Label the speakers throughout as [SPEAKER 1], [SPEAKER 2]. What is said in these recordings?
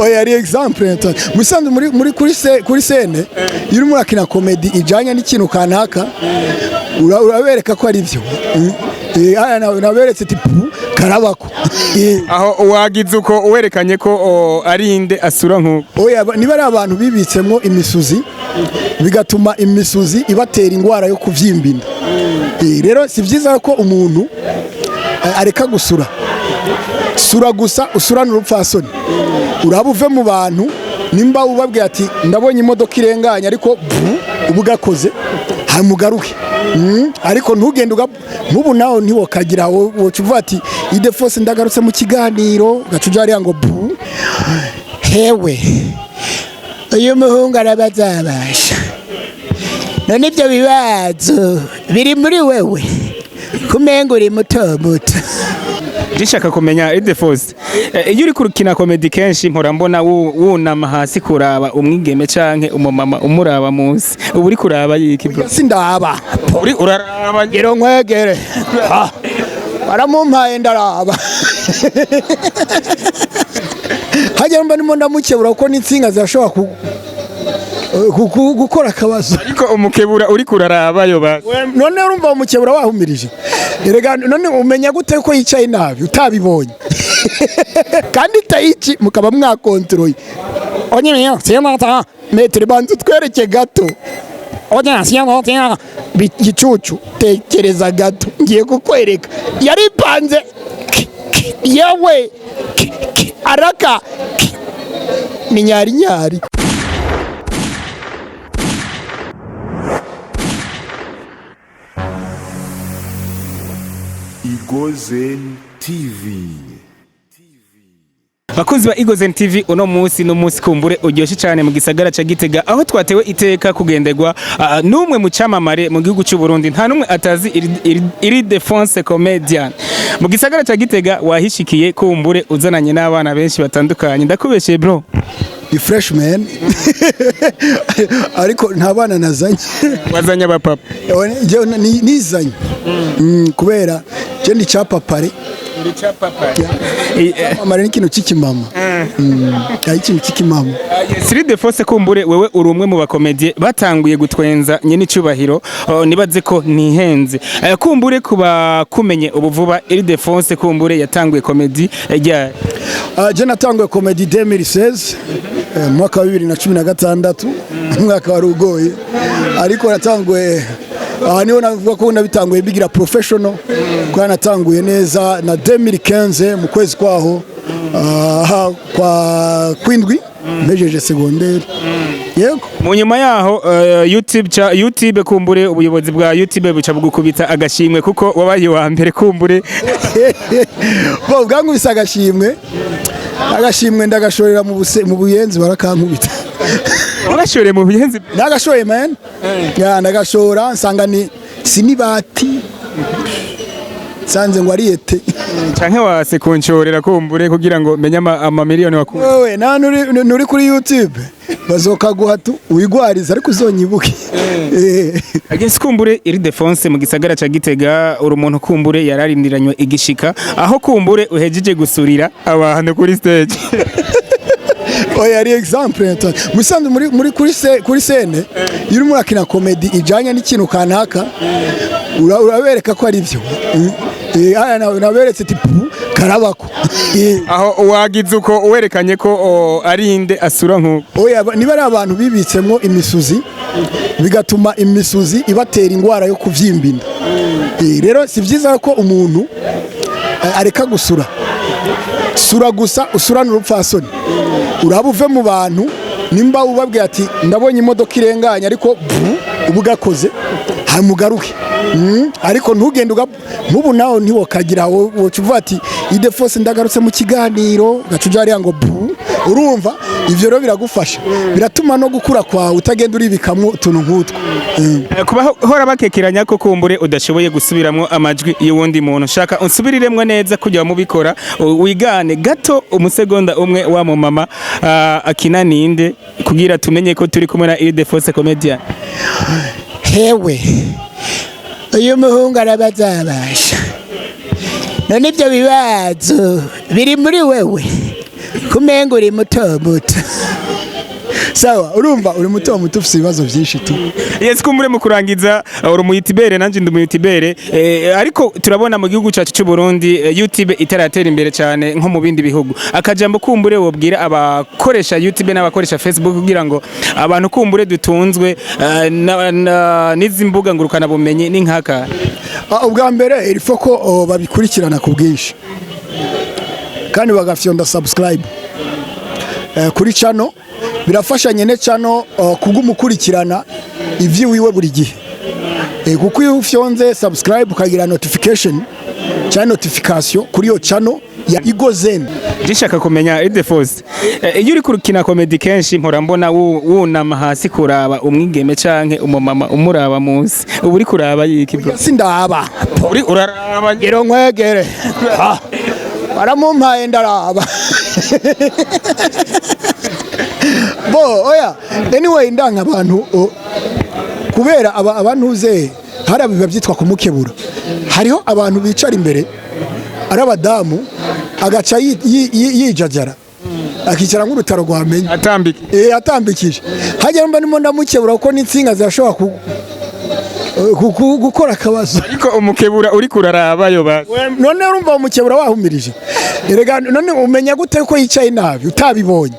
[SPEAKER 1] oya ari example musanze muri kuri scene iyo urimo urakina comedy ijanye n'ikintu kanaka urabereka ko ari byo naberetse tipu karabako
[SPEAKER 2] aho wagize uko uwerekanye ko ari inde asura nkuko
[SPEAKER 1] oya niba ari abantu bibitsemo imisuzi bigatuma imisuzi ibatera ingwara yo kuvyimba inda rero si byiza ko umuntu areka gusura sura gusa usurana urupfasoni urabuve mu bantu nimba ubabwiye ati ndabonye imodoka irenganya ariko ubugakoze hamugaruke ariko ntugende nkubu naho ntiwokagira wocuva ati Ildéphonse ndagarutse mu kiganiro gacuja ari ngo hewe uyu muhungu arabazabasha none ibyo bibazo biri muri wewe kumenga uri muto muto
[SPEAKER 2] Ndishaka kumenya Ildéphonse iyo uri kurukina comedy kenshi mpora mbona wunama hasi kuraba umwigeme canke umumama umuraba munsi ubu uri kuraba yiki bro
[SPEAKER 1] sindaba
[SPEAKER 2] uri uraraba
[SPEAKER 1] ngero nkwegere baramumpaye ndaraba hajya mba nimo ndamukebura kuko n'insinga zirashobora gukora akabazo
[SPEAKER 2] ariko umukebura uri kuraraba yo ba
[SPEAKER 1] none urumva umukebura wahumirije erega none umenya gute ko yicaye nabi utabibonye kandi tayici mukaba mwakontroye onye siyamata metre bantu twereke gato onye siyamata gicucu tekereza gato ngiye kukwereka yari panze yewe araka ni nyari
[SPEAKER 3] Igozen TV.
[SPEAKER 2] Bakunzi ba Igozen TV uno munsi no munsi kumbure uryoshye cyane mu gisagara ca Gitega aho twatewe iteka kugenderwa numwe mu camamare mu gihugu cy'u Burundi nta numwe atazi Ildéphonse comedian mu gisagara ca Gitega wahishikiye kumbure uzananye n'abana benshi batandukanye ndakubeshye bro
[SPEAKER 1] the freshman ariko nta bana nazanye
[SPEAKER 2] wazanye abapapa
[SPEAKER 1] nizanye kubera je ndi capapare mama ni kintu cikimama ari kintu cikimama
[SPEAKER 2] Ildéphonse kumbure wewe uri umwe mu bakomedie batanguye gutwenza nyene icubahiro nibaze ko nihenze kumbure kuba kumenye ubuvuba Ildéphonse kumbure yatanguye comedy rya
[SPEAKER 1] je natanguye comedy 2016 mwaka wa 2016 mwaka wa rugoye ariko natanguye niho navuga ko nabitanguye bigira professional kwa natanguye neza na 2015 mu kwezi kwaho kwa kwindwi mejeje secondaire yego
[SPEAKER 2] mu nyuma yaho YouTube kumbure ubuyobozi bwa YouTube buca bugukubita agashimwe kuko wabaye wa mbere kumbure
[SPEAKER 1] bo bwangubisa agashimwe ndagashorera mu buyenzi barakankubita
[SPEAKER 2] Urashore mu buyenzi
[SPEAKER 1] nagashoye man ya ndagashora nsanga ni sinibati sanze ngo ariyete
[SPEAKER 2] canke wase kunshorera kumbure kugira ngo menye ama miliyoni wakuye
[SPEAKER 1] wewe nuri kuri YouTube bazoka guhatu wigwariza ariko uzonyibuke
[SPEAKER 2] agese kumbure Ildéphonse mu gisagara ca Gitega uri umuntu kumbure yararindiranywe igishika aho kumbure uhejeje gusurira abantu kuri stage
[SPEAKER 1] oya ari example musanze kuri scene iyo urimo urakina comedy ijanye n'ikintu kanaka urabereka ko ari byo naberetse tipu karabako
[SPEAKER 2] aho wagize uko uwerekanye ko ari inde asura nkuko
[SPEAKER 1] oya niba ari abantu bibitsemo imisuzi bigatuma imisuzi ibatera ingwara yo kuvyimba inda rero si byiza ko umuntu areka gusura sura gusa usurana urupfasoni urabuve mu bantu nimba ubabwiye ati ndabonye imodoka irenganya ariko ubugakoze hamugaruke ariko ntugende nkubu naho ntiwokagira wocuva ati Ildéphonse ndagarutse mu kiganiro gacuja ari ngo urumva ivyo rero biragufasha biratuma no gukura kwawe utagenda uribikamwo utuntu nk'utwo
[SPEAKER 2] kuba hora bakekeranya ko kumbure udashoboye gusubiramwo amajwi y'uwundi muntu shaka unsubiriremwe neza kujya mubikora wigane gato umusegonda umwe wa mu mama akina ninde kugira tumenye ko turi kumwe na Ildéphonse comedian
[SPEAKER 1] hewe uyu muhungu arabazabasha none ibyo bibazo biri muri wewe kumengo uri muto muto sawa urumva uri muto muto ufite ibibazo byinshi tu
[SPEAKER 2] yes kumbure mu kurangiza uri mu youtubere nanje ndi mu youtubere ariko turabona mu gihugu cyacu cy'u Burundi YouTube itaratera imbere cyane nko mu bindi bihugu akajambo kumbure wobwira abakoresha YouTube n'abakoresha Facebook kugira ngo abantu kumbure dutunzwe n'izi mbuga ngurukana bumenyi n'inkaka
[SPEAKER 1] ubwa mbere ilifo ko babikurikirana ku bwinshi kandi bagafyonda subscribe kuri channel birafasha nyene channel kugumukurikirana ivyo wiwe buri gihe kuko iyo ufyonze subscribe ukagira notification kuri yo channel ya Igozen.
[SPEAKER 2] Ndishaka kumenya Ildéphonse iyo uri kurukina comedy kenshi mpora mbona wunama hasi kuraba umwigeme canke umumama umuraba munsi ubu uri kuraba yiki bro
[SPEAKER 1] sindaba
[SPEAKER 2] uri uraraba
[SPEAKER 1] ngero nkwegere baramumpaye ndaraba bo oya anyway ndanga abantu kubera abantu uze hari biba byitwa kumukebura hariho abantu bicara imbere ari abadamu agaca yijajara akicara nk'urutaro rwamenye atambikije hajya mba nimo ndamukebura kuko n'insinga zirashobora gukora akabazo
[SPEAKER 2] ariko umukebura uri kuraraba yo basi
[SPEAKER 1] none urumva umukebura wahumirije erega none umenya gute ko yicaye nabi utabibonye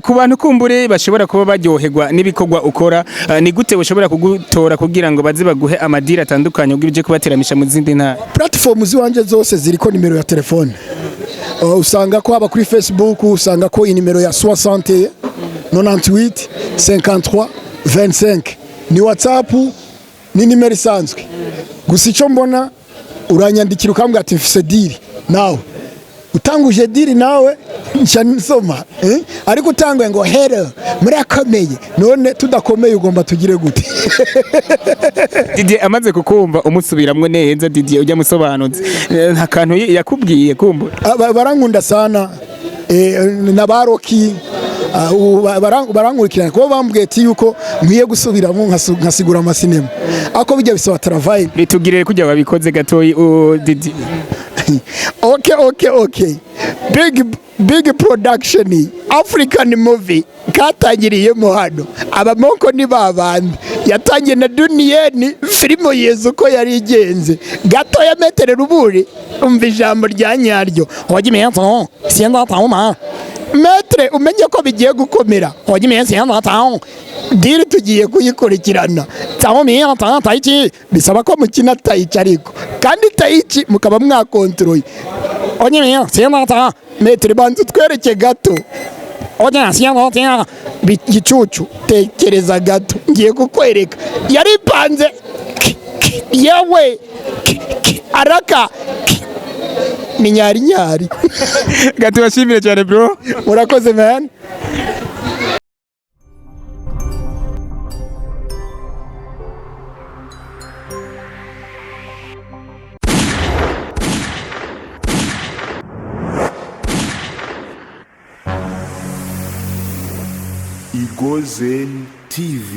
[SPEAKER 2] ku bantu kumbure bashobora kuba baryoherwa n'ibikorwa ukora ni gute ushobora kugutora kugira ngo baze baguhe amadira atandukanye ubwo uje kubateramisha mu zindi ntara
[SPEAKER 1] platform ziwanje zose ziriko nimero ya telefone usanga ko haba kuri Facebook usanga ko inimero ya 60 98 53 25 ni WhatsApp ni nimero isanzwe gusa icyo mbona uranyandikira ukambwira ati mfise diri nawe utanguje diri nawe nsoma ariko utangwe ngo hello murakomeye none tudakomeye ugomba tugire gute
[SPEAKER 2] Didier amaze kukumva umusubiramwe neza Didier ujya musobanuze nta kantu yakubwiye kumbura
[SPEAKER 1] barankunda sana na Rocky barankurikirana kuko bambwiye ati yuko nkwiye gusubiramo nkasigura amasinema ako bijya bisaba travail
[SPEAKER 2] bitugirire kujya babikoze gatoyi Didier
[SPEAKER 1] okay big production African movie katangiriyemo hano abamoko ni babandi yatangiye na duniyeni filimo yezu ko yari igenze gato ya metere ruburi umva ijambo rya nyaryo wagimenso sienda tauma metre umenye ko bigiye gukomera wagimenso sienda tauma diri tugiye kuyikurikirana taumi taiki bisaba ko mukina taiki ariko kandi taiki mukaba mwakontroye wagimenso sienda tauma metre banzu twereke gato oja sienda tauma gicucu tekereza gato ngiye kukwereka yari panze yewe araka ni nyari
[SPEAKER 2] gato bashimire cyane bro
[SPEAKER 1] murakoze man
[SPEAKER 3] Igozen TV.